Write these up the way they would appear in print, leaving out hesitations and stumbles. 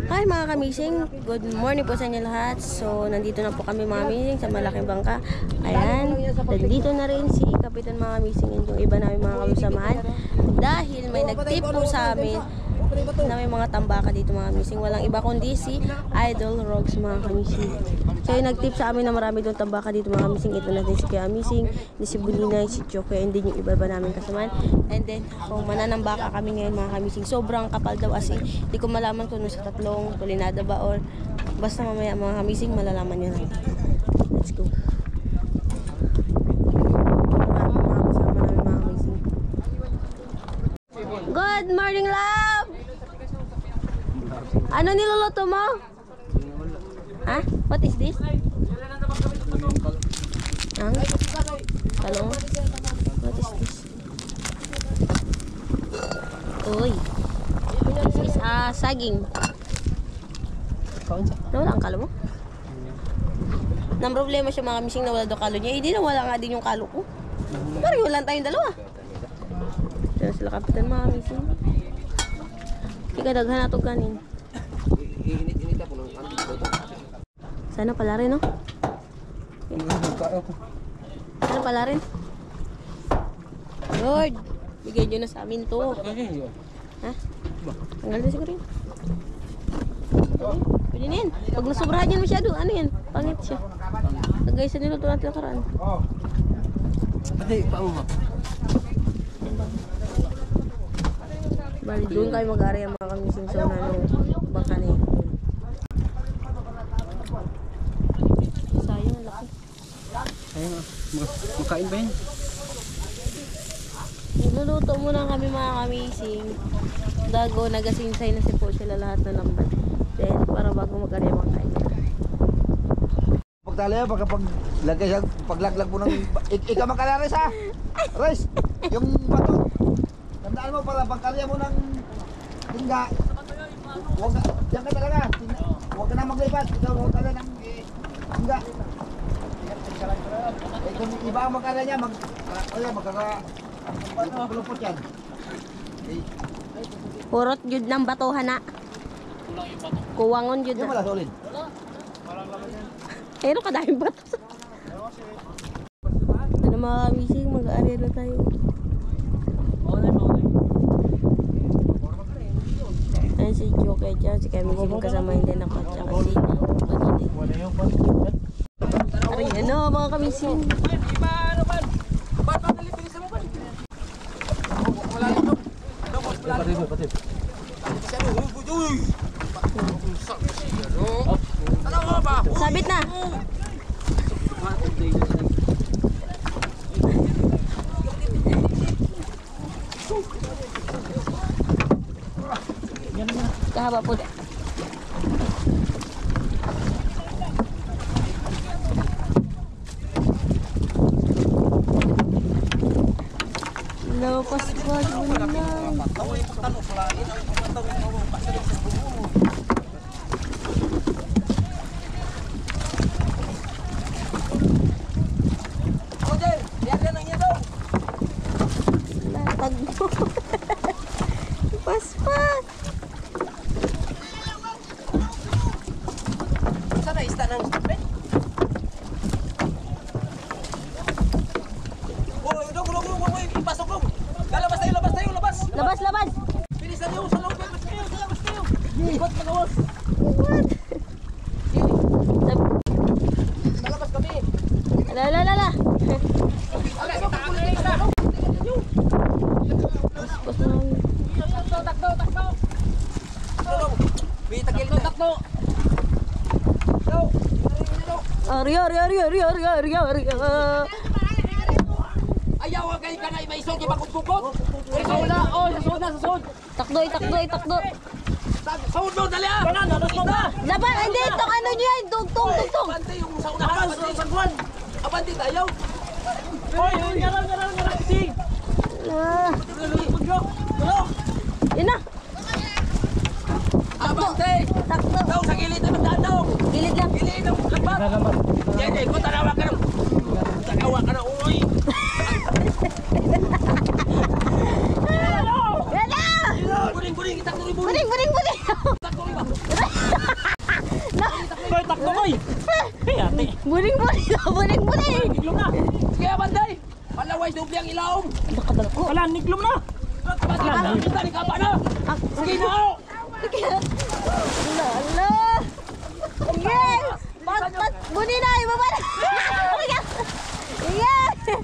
Hi mga kamising, good morning po sa inyo lahat. So nandito na po kami mga kamising sa malaking bangka. Ayan, nandito na rin si Kapitan mga kamising and yung iba namin mga kalusamahan. Dahil may nag-tip po sa amin na may mga tambaka dito mga kamising. Walang iba kundi si Idol Rogues mga kamising. So yung nag-tip sa amin na marami doon tambaka dito mga kamising. Ito na din si Kuya Kamising, si Buninay, si Choke, and din yung iba namin kasamahan. And then kung mananambaka kami ngayon mga kamising, sobrang kapal daw as in. Hindi ko malaman kung sa tatlong tulinada ba or basta mamaya mga kamising malalaman nyo lang. Let's go. Good morning, love! Ano niluluto mo? Ha? What is this? Ang? Talong? What is this? Uy. This is saging. Nawala ang kalo mo? Nang problema siya mga kamising, nawala daw kalo niya. Hindi nawala nga din yung kalo ko. Parang wala tayong dalawa. Diyan sila Kapitan mga kamising. Ika daghan na ito kanin. Sana pala rin, no? Sana pala rin. Lord, bigay nyo na sa amin to. Ha? Tanggal na siguro yun. Pwede na yan. Pag nasobrahan yan masyado, ano yan? Pangit siya. Nagay sa niluto natin ang karaan. Pati, paano mo? Bali, doon kayo mag-ari ang mga kamising sa unano. Baka na yun. Sayang, laki. Sayang, makain ba yun? Niluluto muna kami mga kamising. Dago, nagasinsay na si po sila lahat na lambat. Then, para bago mag-ari ang mga kain. Pagtali paglaglag mo ng ikaw makalares ha. Rice, yung bato. Tandaan mo pala pagkarya mo ng tingga. Huwag ka, diyan ka talaga. Huwag ka na maglipat. Ikaw huwag ka na ng tingga. Kung iba ang magkarya niya, magkaka-bulupot yan. Purot jud ng batohan na. Kuwangon jud Yung na. wala solid. Pero kadaming bato. Ito na mga kamising, mag-ari na tayo. Ayan si Joke dyan, si Kamising magkasama hindi na ko at saka si Buninay. Aray, ano mga kamising? Sabit na! Kahaba po din. Lapas pa Buninay. Tagbo. Paspas. Sana ista ng stupid? Ipasok lang! Labas tayo! Labas! Labas! Bilisan niyo! Sa loob! Labas kayo! Ikot magawas! What? Lalabas kami! Lala. Takbo! May tagil na! Takbo! Ari. Ayaw kayo ka na imaisog! Ibakot-bukot! Sa sud! Takdo. Sahod mo! Dali ah! Laban, hindi itong ano niya, tugtong. Abante yung sa unahan! Abante tayo! Hoy! Garang! Sing! Yun na. Abante! Takdo. Daw sa gilid na magdadaw! Gilid lang. Gilid ng lambat! Yan, ko tanawa ka na! Uy! Gala! Buring! Itak tuloy! Buling! Itak tuloy ba? Buling-buling na, buling-buling. Niglom na. Kaya banday. Palaway doble ang ilaw. Wala, niglom na. Wala. Kita ni kapa na. Sige na. Lalo. Sige. Bat, bunin na, ibaba na. Sige.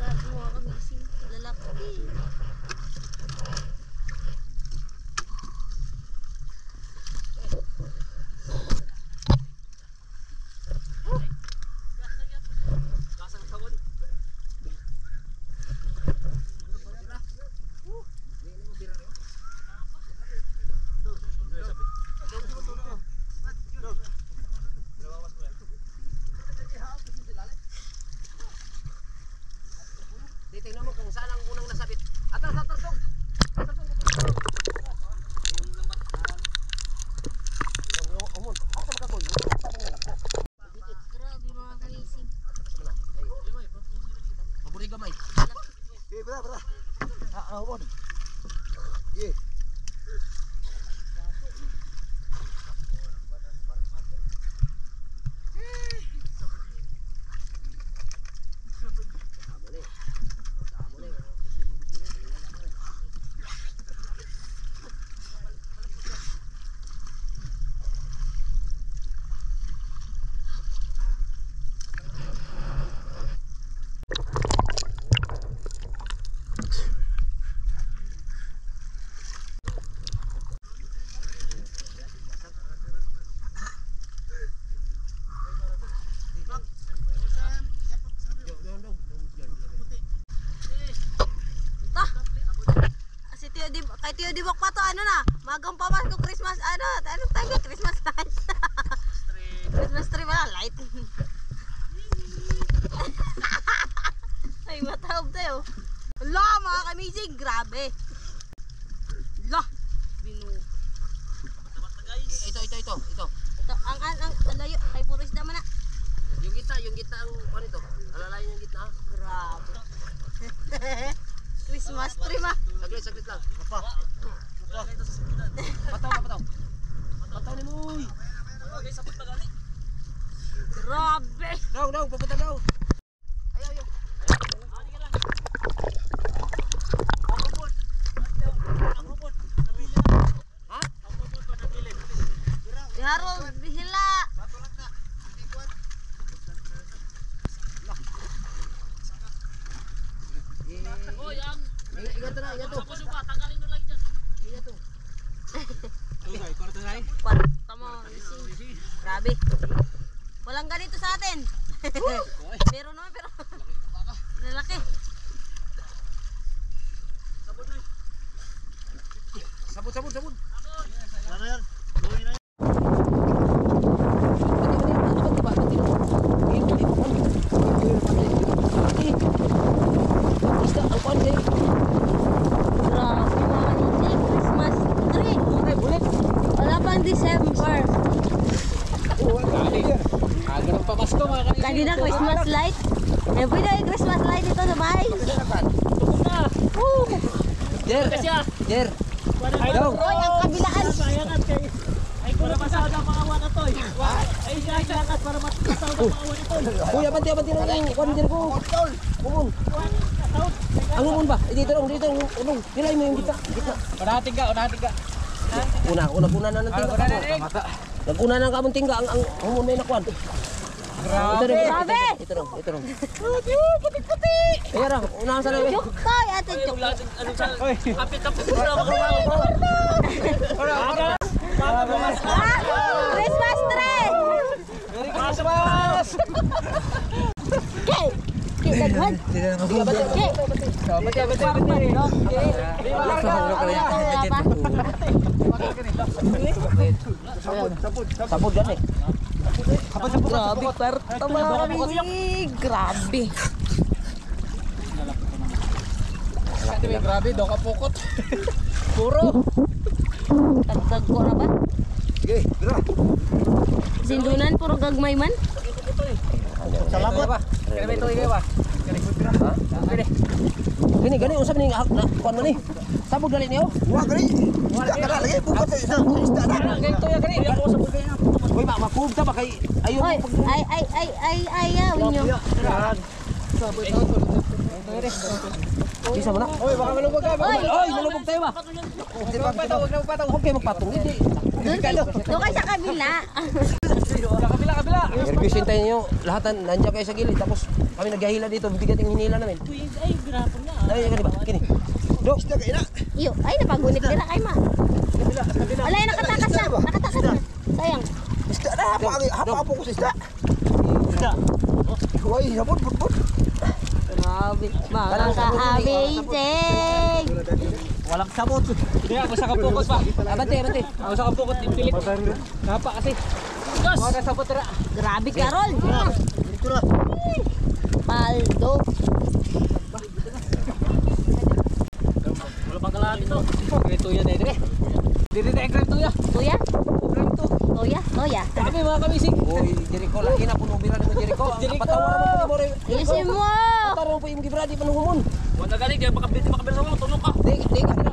Grabe mga kamising. Lalaki. Titingnan mo kung saan ang unang nasabit. Atras, atras, dong. Grabe mga kamising. Maburi gamay. Eh, bra. Bon. Eh. Kay Tio Dibok pa to, ano na, magang pamasko Christmas, anong tawag yun? Christmas light. Christmas tree wala, light. Ay, matawag tayo. Hala, mga kamising, grabe. Hala, binu. Ito. Ito, ang layo, kay puro isda man na. Yung gitna ang ano ito. Alalayan yung gitna. Grabe. Christmas tree ma. Saglit lang. Pataw. Pataw ni Moy. Grabe. Daw, papunta daw. Ayaw. Ha? Iharo, bihila. Ingat na. Ingat to. Kwarta mo, ising. Grabe. Walang ganito sa atin. Meron naman pero lalaki. Sabon. December. Kanina Christmas light. Every day Christmas light ito sa bahay. Der. Daw. Oy, ang kabilaan. Ay, kung napasawad ang pangawan na to. Ay, siyakat para matapasawad ang pangawan ito. Kuya, banti na lang. Kuwan din ko. Kumun. Ang umun ba? Dito. Unong. Nilay mo yung gitna. Unahating ka. Una na ng tingga. Nag-una na ng kamong tingga. Ang umun na yung nakuan. Grabe. Ito ron. Puti. Kaya ra, unahan sa lawi. Chukay, ate chuk. Kapit na po. Christmas tree! Merry Christmas! Kay! Kay, daghan! Kay! Sabog yan eh. Grabe, kwarto mga kamising! Grabe! Grabe, daw ka pukot. Puro. Tagtag ko na ba? Sige, tira. Sindunan, puro gagmay man? Salamat ba? Kaya ba ito ba? Gani, usap ni kuan man ni. Sabog dali niyo. Wah, gani. Isda ka na, lagi. Bukat sa isda na. Ganito ya gani. Ako sa bugay na. Hoy, makub ta ba kay ayo. Oy, ayawin nyo. Isa mo na. Oy, baka malubog ka. Oy, malubog tayo ba? Okay, magpatong. Hindi. Doon kayo sa kabila. Kabila. Nervyusin tayo niyo. Lahat nandiyan kayo sa gilid. Tapos kami naghihila dito. Bigat yung hinila namin. Ay, grapon na. Ay, gani ba? Kini. Do. Isda ka ina. Iyo, ay napagunit nila kay ma. Alay, nakatakas na. Sayang. Isda na, hapa po ko sa isda. Isda. Uy, sabon, put. Grabe. Mga ka-amazing. Walang sabot. Hindi ako sa kapukot pa. Abante. Ako sa kapukot, impilit. Napa kasi. Gus! Mga sabot ra. Grabe, Carol. Dito na. Paldo. Wala pang kalaan dito. Greto yan eh. Dito na yung greto yan. Tuya? Greto. Toya. Kami mga kamising. Uy, Jericho lagi na puno bira mo Jericho. Patawaran mo ni Bore. Ilisin mo. Patawaran po yung gibradi panungumon. Wala galing, kaya makabili sa mga tulong ka. Di ka na.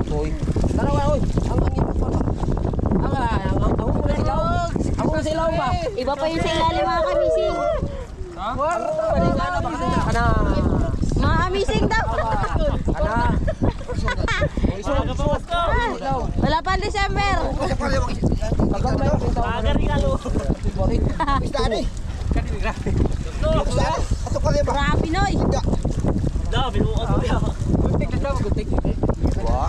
Uy. Dalawa oy. Ang ipot pa. Ang mo silaw. Ang mo silaw ba? Iba pa yung sa ilalim mga kamising. Ha? Paningana ba kana? Mga kamising daw. Kana. Wala ka pa wasto. Wala pa December. Tagang may pintaw. Agar regalo. Isda ni. Kani bigra. Isda. Ato ka ba? Grabe, Noy. Isda. Da, binuo ko ya. Gunting na daw, gunting. Wah.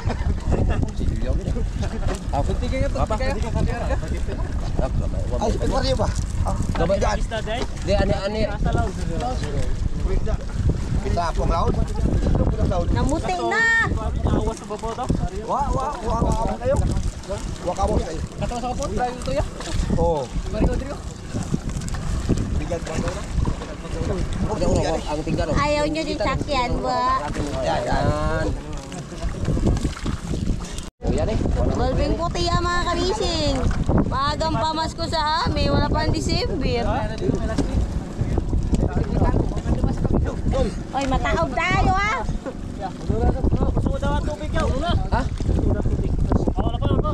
Gunting kayo to. Ay, pwede ba? Gabay. Isda day. Di ani. Asa law. Sa pong laod. Namuti na. Awas sa babaw daw. Wah, kayo. Wakabos kayo. Katawa sa kapot, try to ya. Oh. Bari ko diri. Bigyan ko na. Ang tingga no. Ayaw nyo din sakyan ba? Yan. Yan eh. Balbing puti ang mga kamising. Maagang pamasko sa amin. Wala pa ang December. Oy, mataog tayo ha. Gusto daw ang tubig yaw. Una. Ha? Wala pa.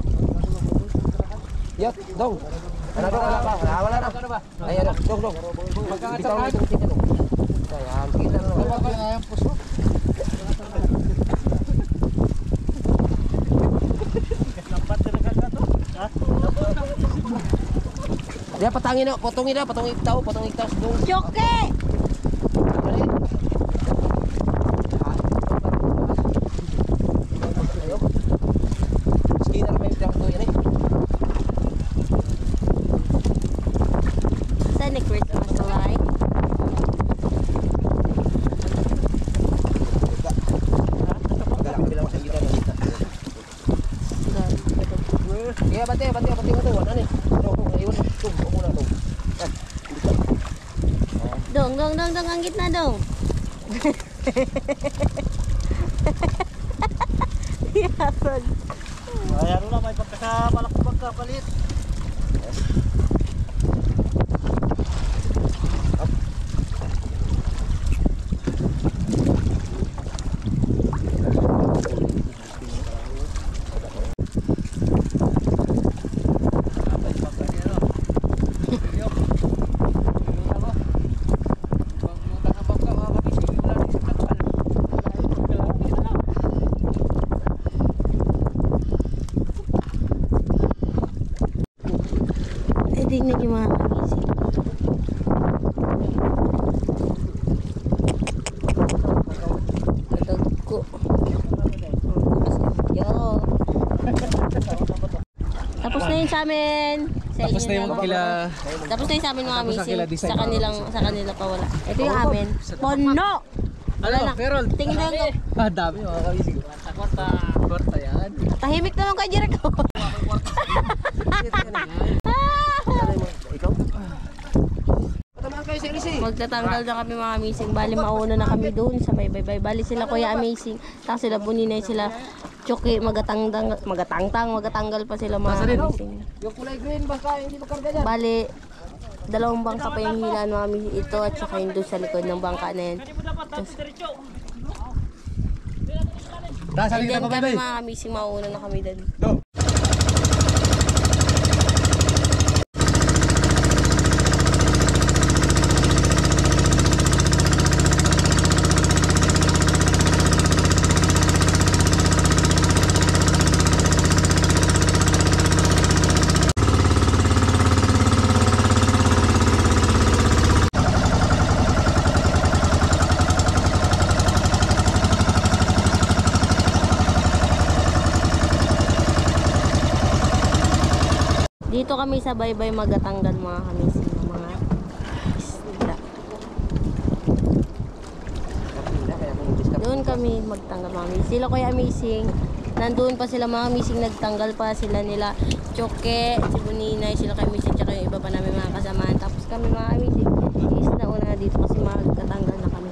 Yat, dong. Wala na. Ay, ano, dong. Bitaw na itong tingga dong. Ayan, kita na naman. Lampat talaga na to. Ha? Dia patangin na, potongin itaw sa dong. Choke! Skinner may bitaw to yan eh. Saan ni Christmas light? Bilang sa kita na kita. Kaya bate mo to. Ano ni? Iwan. Ako na to. Dong, ang gitna dong. Yaron. Ayan na, may pagkakamalakbang kapalit. Tingnan niyo mga kamising. Dagko. Yo. Tapos na yun sa amin. Sa Tapos inyo na yung naman. kila... Tapos na yun sa amin mga Tapos sa missing. kila design Sa kanila pa wala. Ito yung amin. Pono! Wala na. Carol? Tingin na yung Ah, dami mga kamising. Kwarta. Kwarta yan. tahimik naman kay Jericho. Ikaw? Patamaan kayo sa ilisi. Magtatanggal na kami mga amazing. Bali mauna na kami doon sa bye-bye. Bali sila Kuya Amazing. Tapos sila Buninay, sila Choki, magatanggal pa sila mga amazing. Yung kulay green basta hindi makarga dyan. Bali, dalawang bangka pa yung hila ng amazing ito at saka yung doon sa likod ng bangka na yan. And then kami mga amazing, mauna na kami doon. Dito kami sa bye-bye magatanggal mga kamising ng mga isda. Doon kami magtanggal mga kamising. Sila Kuya Amazing. Nandoon pa sila mga kamising, nagtanggal pa sila nila Choke, si Buninay, sila Kuya Amazing, tsaka yung iba pa namin mga kasamaan. Tapos kami mga kamising, is na una dito kasi magkatanggal na kami.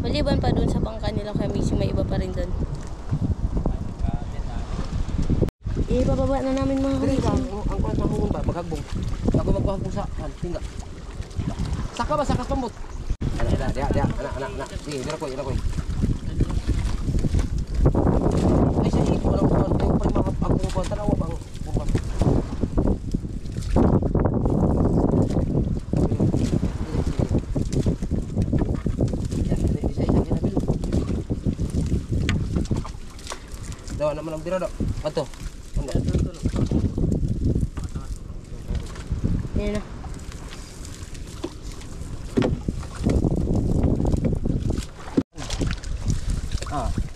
Maliban pa doon sa bangka nila kaya mismo may iba pa rin doon. Ibababa na namin mga Dili ka, kamising. ang kulat ng hungon ba? Maghagbong. Ako magpahagbong sa tingga. Saka ba? Saka pambot. Anak. Sige, ina ko. Ay, siya ito. Walang kuwan. Yung pa yung mga agbong kuwan. Tanawa bang kuwan. Daw naman ang biro do. Ato. Yan na.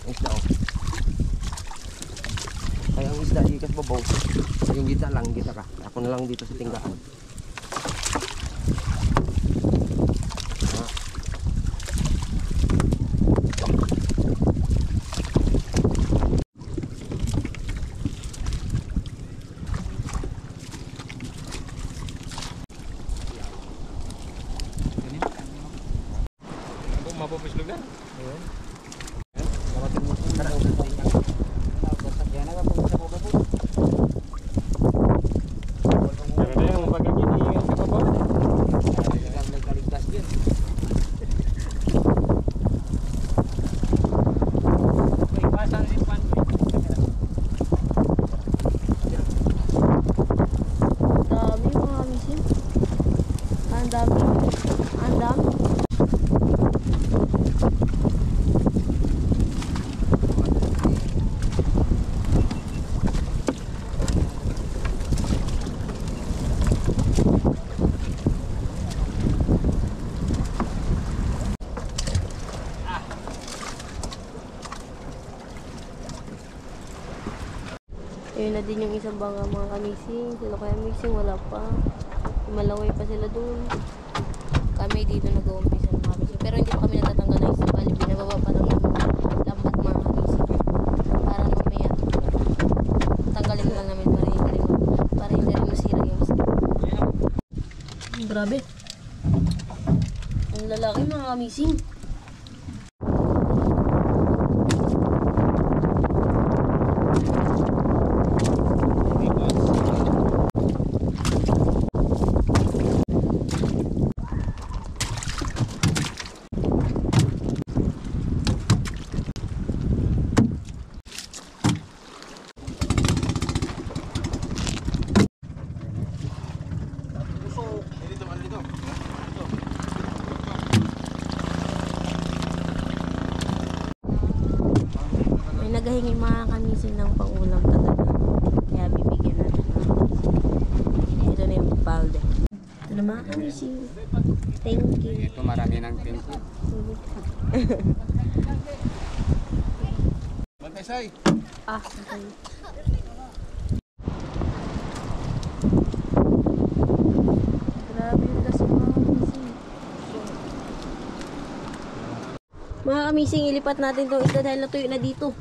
Isda oh. Kaya ang isda ikas babaw. Yung gita lang, gita ka. Ako na lang dito sa tinggaan. Mapupislog na? Dami mga kamising. Ang dami. Ayun na din yung isang bangka mga kamising. Sila Kuya Amazing, wala pa. Malaway pa sila doon. Kami dito nag-uumpisa ng mga kamising. Pero hindi pa kami natatanggal ng isang bali. Binababa pa lang yung lambat mga kamising. Para mamaya. Tanggalin lang namin para hindi rin, para hindi rin masira yung isda. Grabe. Ang lalaki mga kamising. May naghahingi mga kamising ng pangulam talaga. Kaya bibigyan natin mga kamising. Ito na yung balde. Ito na mga kamising. Thank you. Ito marami ng thank you. Bantay say. Ah, okay. Grabe yung gas mga kamising. Mga kamising, ilipat natin itong isda dahil natuyo na dito.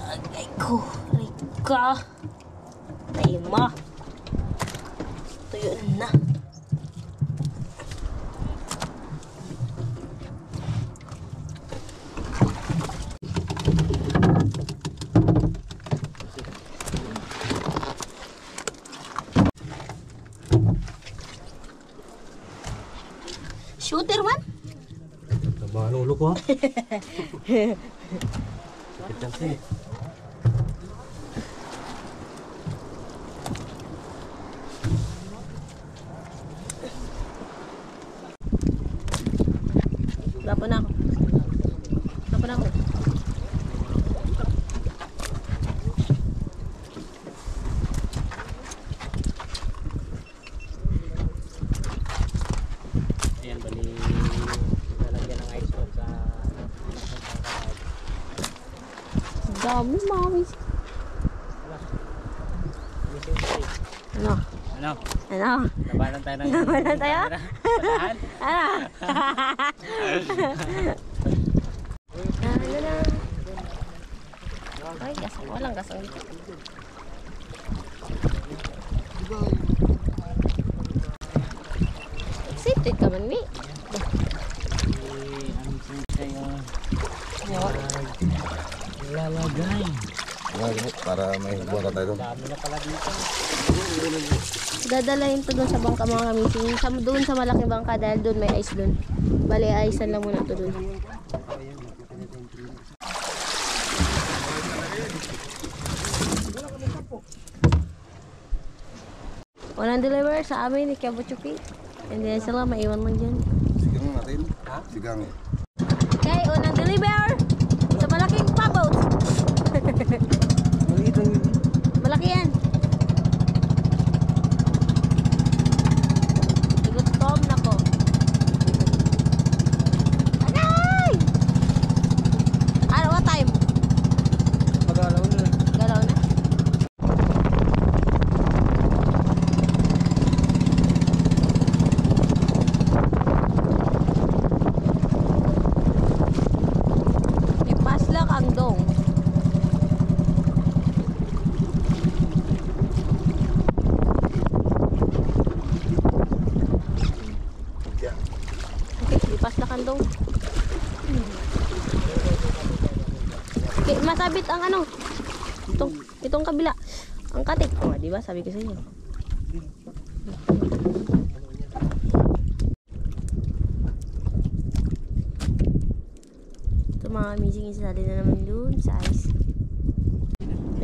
Agay ko. Rika. Ay ma. Tuyo na. Shooter man? Nabalulo ko ha. Kitang sin. Lapan ako. Lapan ako. Ayan, bali lalagyan ng ice water sa Dami mami. Ano? ano? Ano? Labanan tayo ng Labanan tayo? Patahan? Ano? Ano na? Ay, gasang. Walang gasang dito. Excited ka man, Mi. Lalagay. Para may buwan tayo doon. Dami na pala dito. Dadalahin to doon sa bangka mga kamising. Doon sa malaking bangka dahil doon may ice doon. Bali, icean lang muna to doon. Walang deliver sa amin ni Kabuchupi. Hindi na sila maiwan lang dyan. Sigang natin. Ha? Sigang. Okay, unang deliver sa malaking paboat. Maliit lang yun. Malaki yan. Gutom na ko. Agay! Ano, what time? Pagalaw na. Galaw na. Ipaslak ang dong. Okay, ipaslak ang dong. Okay, masabit ang ano. Itong kabila. Ang katik. Oh, di ba? Sabi ko sa inyo. Ito mga amazing, isali na naman dun sa ice.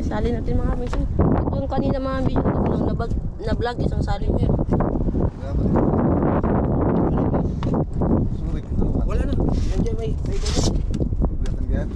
Isali natin mga amazing. Ito yung kanina mga video ko lang na-vlog, isang sali nyo yun. Wala na. Yan dyan may ganyan. Biatan yan.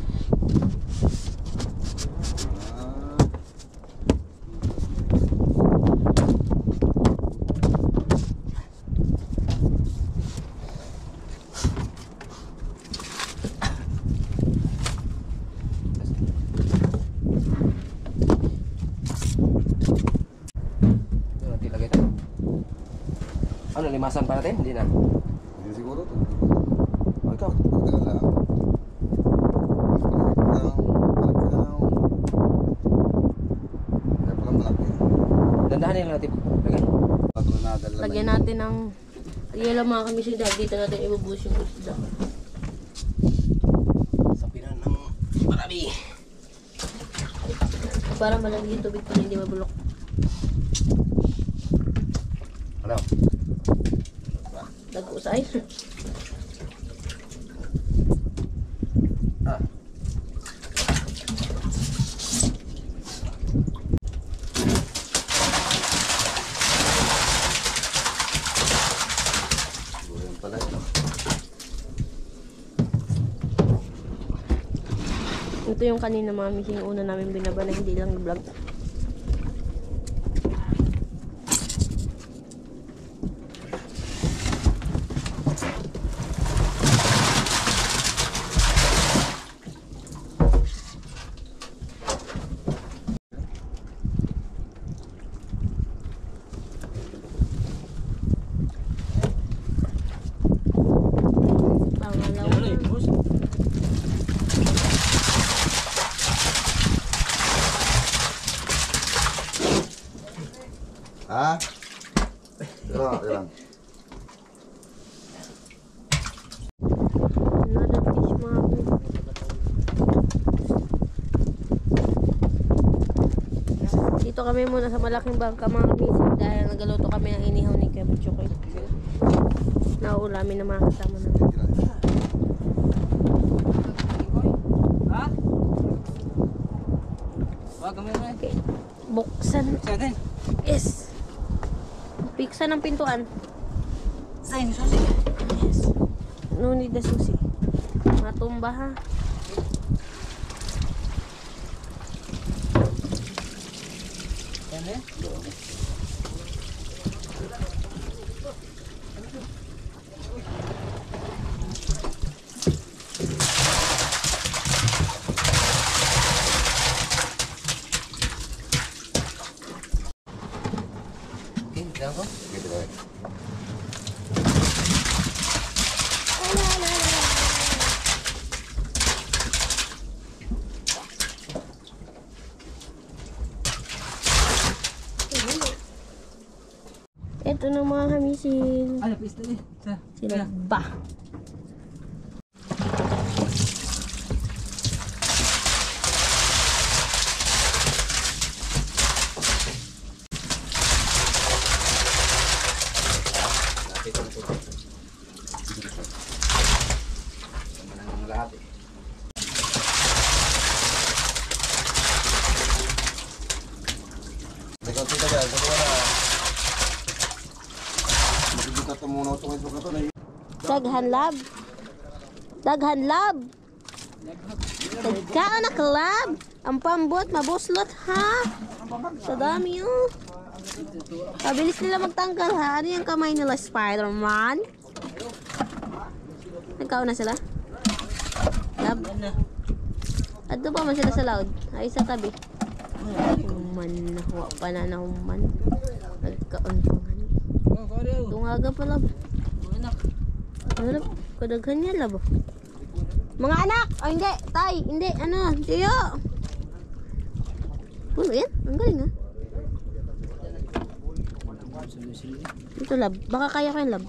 Ano natin lagay ito? Ano, limasan pa natin? Hindi na. Hindi siguro to. O ikaw. Tagal lang. Kaya pala malaki. Dandahanin lang natin. Lagay. Lagyan natin ng yelo mga kamisig dahil dito natin ibubuhos yung isda. Sapinan ng marami. Para malagi yung tubig para hindi mabulok. Ano? Nag-usay. Ah. Yan pala ito. Ito yung kanina mga missing una namin binaba na hindi lang vlog. Ha? Yan. Another fish, mga kamising. Dito kami muna sa malaking bangka, mga kamising, dahil nagaluto kami ng inihaw ni Kuya Butchoy. Nauulamin ng mga kasama namin. Ha? Wag kami na. Okay. Buksan. Sige. Yes. Buksan ang pintuan. Sign, susi. Yes. No need the susi. Matumba ha. Yan eh. Okay, bilang ko. Gitu deh. Ito na mga kamisin. Ano, pista ni. Sila ba? Lahat eh. Dekat kita guys, satu orang. Kita temu notong itu kata nih. Daghan lab. Daghan lab. Dagkaan na kalab. Ang pambot, mabuslot ha. Sa dami oh. Pabilis nila magtanggal ha. Ano yung kamay nila, Spider-Man? Nagkauna sila? Lab. At doon pa man sila sa loud. Ay sa tabi. Human na. Huwa pa na na human. Nagkaon pa nga. Tungaga pa lab. Ano? Kadaghan niya lab. Mga anak! Oh hindi! Tay! Hindi! Ano? Tiyo! Puno yan? Ang galing ha? Ito lab. Baka kaya ko yung lab.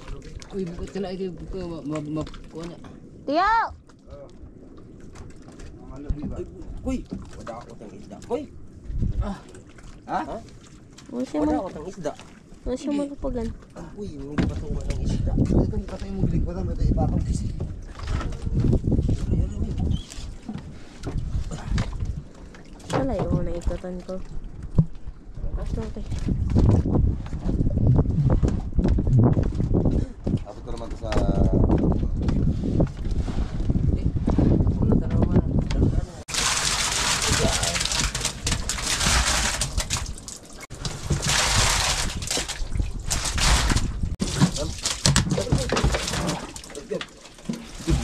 Uy, bukod ka na ito. Makuha niya. Tiyo! Uy! Wala ako tang isda. Uy! Ha? Ano siya Wala man? ako tang isda. Ano siya magapagan? Uy, hindi pa tunga ng isda. Ito yung kata yung mugiling pa naman. Ito ipatong kasi. Wala yung na ikatan ko. Okay. Ako ko naman to sa... Ako na tanaw man.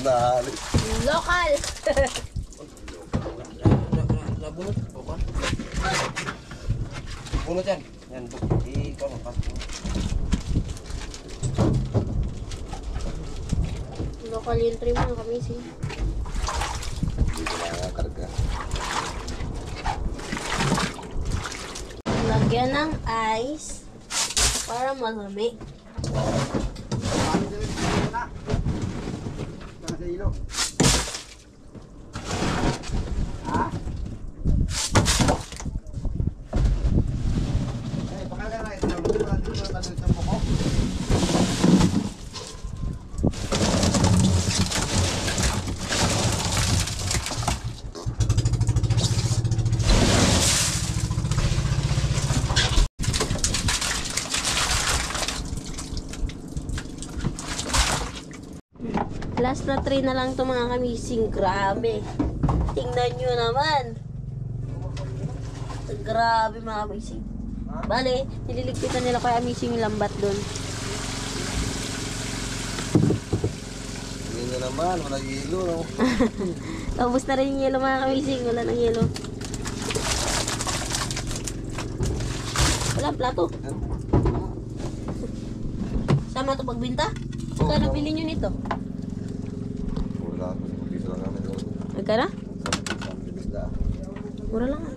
Nali. Local! Nabunot. Okay. Bunot yan. Yan. Ikaw magpasok. Local yung trim mo kami si. Hindi ko nakakarga. Lagyan ng ice para malamig. Sa ilo. Ha? Eh, pakala na ito. Dito na tayo sa mukho. Last na 3 na lang to mga kamising. Grabe. Tingnan nyo naman. Grabe mga kamising. Bale, nililigpitan nila kay Amising yung lambat doon. Hindi na naman. Wala hilo. No? Tapos na rin yung yelo mga kamising. Wala nang yelo. Wala, plato. Sama to pagbinta? Magkano bili nyo nito? Wala. Piso lang namin. Magkano? Sa isda. Mura lang ah.